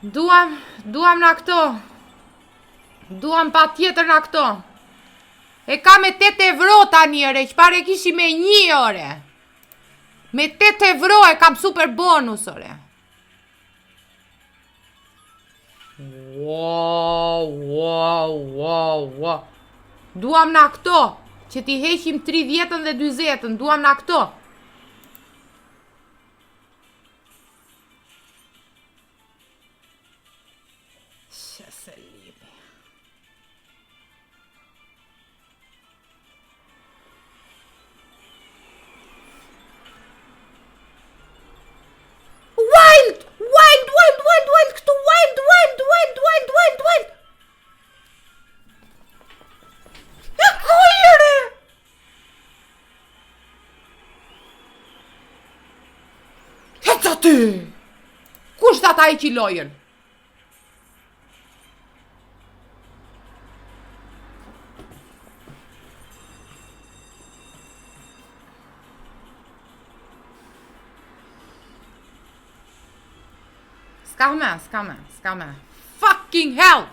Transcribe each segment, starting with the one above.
Duam na këto. Duam pa tjetër na këto. E ka me 8 euro tani ore, që pare kishi me 1 ore. Me 8 euro e kam super bonus ore. Wow. Duam na këto, që ti heqim 30-ën dhe 40-ën, duam na këto. Shese libe. Wild, këtu wild. E kujere! Heca ty! Kush da ta i qilojen? Ska me. Fucking hell!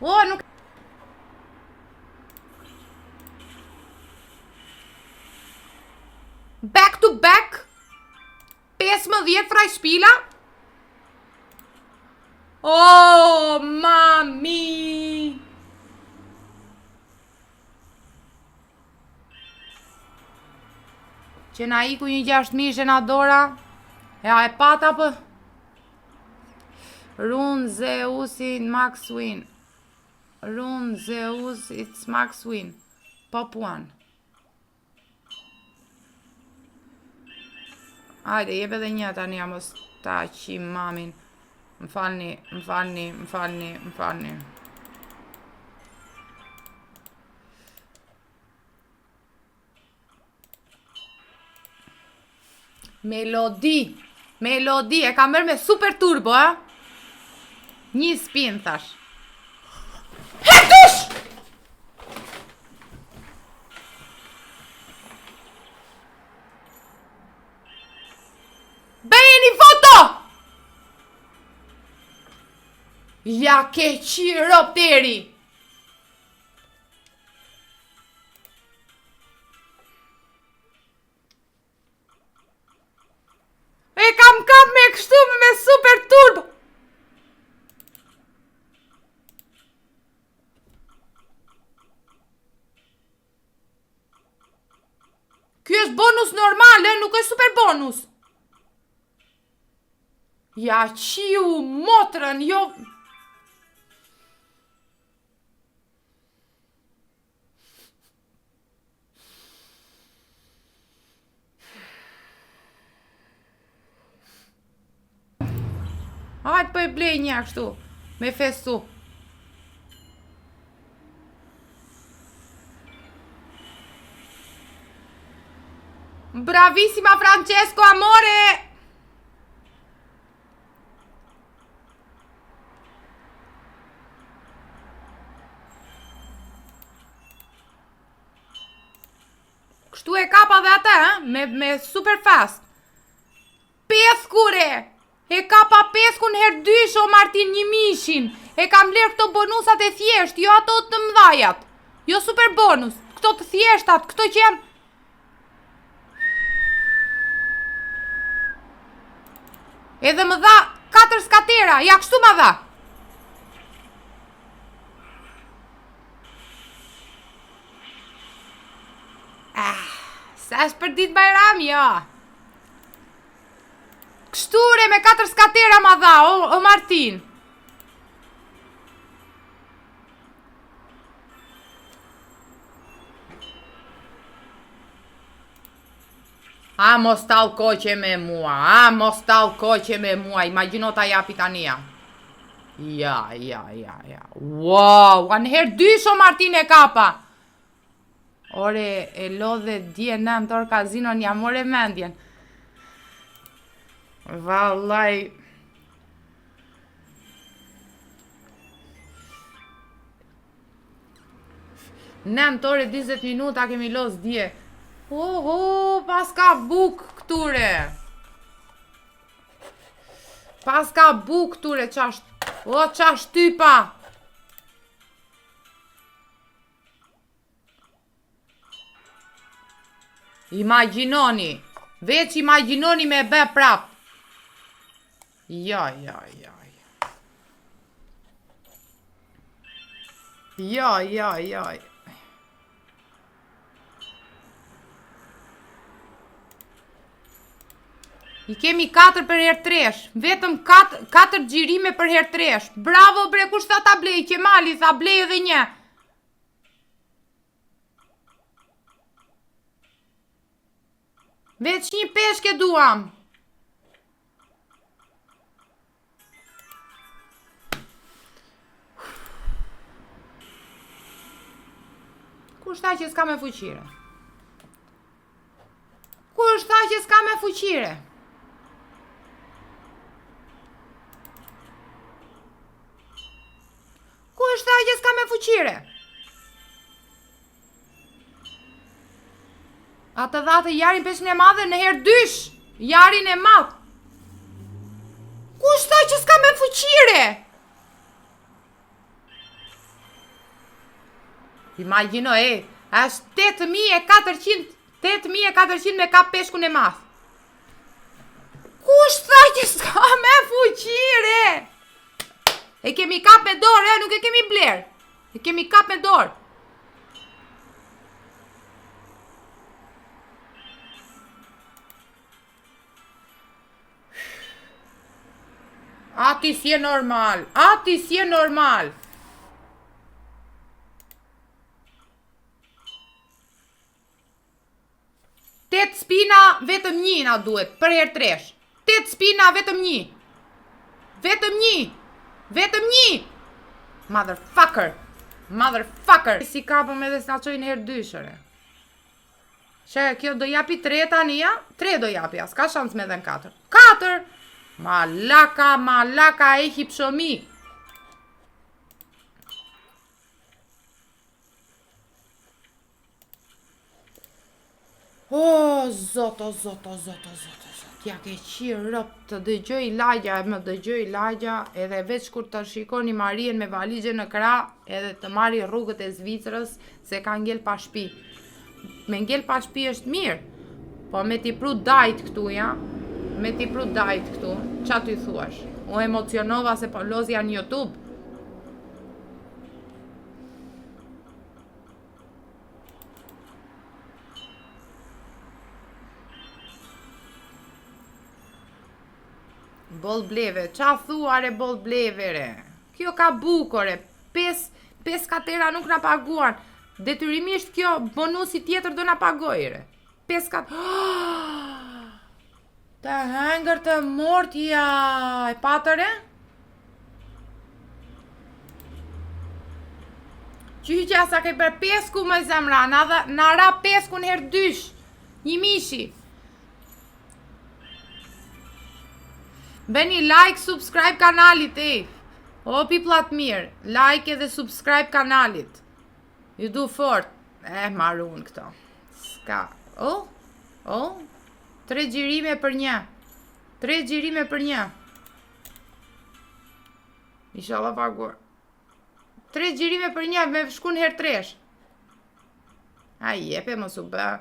O, nuk... Back to back? 15 fraj shpila? Oh, mami! Që na iku një 6.000 që na dora. Ja e pata për Rune Zeusin Max Win. Rune Zeus it's Max Win. Pop 1. Ajde, jebe dhe një tani a mos ta qim mamin. Më falni. Melodi, e ka mërë me super turbo, e? Një spin, thash. Hektush! Bëjeni foto! Ja ke qiropteri! E kam kap me kështu me super turbo. Ky është bonus normal, nuk është super bonus. Ja qiu motrën, jo... Hajtë për e blej një kështu, me festu. Bravissima Francesco, amore! Kështu e kapa dhe ata, me super fast. Peskure! E ka pa peskun her 2 o Martin 1.000. E kam ler këto bonusat e thjesht, jo ato të mdhajat. Jo super bonus, këto të thjeshtat, këto që janë... Edhe më dha 4 skatera, ja kështu më dha. Sa është për dit Bajram, jo. Kështure me 4 skatera ma dha, o Martin. A mos talkoqe me mua, imagino ta japi tania. Ja. Wow, anë her 2 o Martin e kapa. Ore, e lodhe dje në torë kazino një amore mendjen. Vallaj. Nëmë ore 20 minuta kemi los dje. Pas ka buk këture. Pas ka bu këture qasht. O, qasht typa. Imaginoni. Veç imaginoni me bë prap. Ja. I kemi 4 për herë tresh. Vetëm 4 gjirime për herë tresh. Bravo bre, kush tha ta blej? Qemali tha blej edhe një. Veç një peshke duam. Kush tha që s'ka me fuqire? Kush tha që s'ka me fuqire? Kush tha që s'ka me fuqire? Atë dhatë jarin peshin e madhe në herë dysh. Jarin e madh. Kush tha që s'ka me fuqire? Imagjino, është 8400 me kap peshkun e madh. Kush tha që s'ka me fuqire? E kemi kap me dorë, nuk e kemi bler. E kemi kap me dorë. Ati si e normal. 8 spina, vetëm 1 na duhet, për herë tresh. 8 spina, vetëm 1. Vetëm 1. Motherfucker. Si kapëm edhe s'na qojnë herë dyshëre. Shë, kjo do japi 3 tani, ja? 3 do japi, s'ka shans me dhe në 4. 4! Malaka e hipshomi. O, zot. Ja ke qirë rëp të dëgjoj lagja, edhe veç kur të shikoni Marien me valigje në kra, edhe të marri rrugët e Zvicrës, se ka ngel pa shpi. Me ngel pa shpi është mirë, po me t'i pru dajt këtu, ja? Qa t'y thuash? U emocionova se po lozja në YouTube. Boll bleve, qa thuare boll bleve re? Kjo ka bukore, 5 katera nuk na paguan. Detyrimisht kjo bonusi tjetër do na pagojre. 5 katera... Të hëngër të mortja, e patëre? Qyqja sa ke për pesku më zemra, na ra pesku në herë dysh, një mishi. Beni like, subscribe kanalit, O, piplat mirë, like edhe subscribe kanalit. Ju du fort. Marun këto. Ska. O, 3 gjirime për një. 3 gjirime për një. Inshallah paguar. 3 gjirime për një me shkun her tresh. A jepe mos u bë.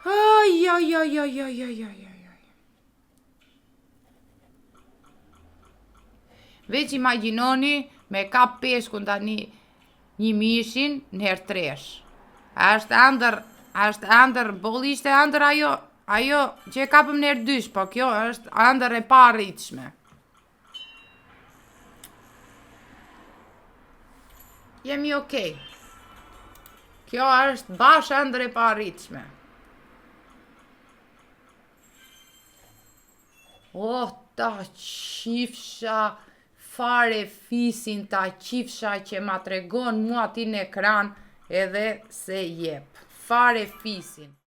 Aj. Veç imaginoni me kap peshkun tani një mishin në herë tresh. Është ëndër, bolli ishte ëndër ajo që e kapëm në herë dysh, po kjo është ëndër e pa arritshme. Jemi okej. Kjo është bash ëndër e pa arritshme. Oh, ta qifsha fare fisin, ta qifsha që ma tregon mua ti në ekran edhe se jep. Fare fisin.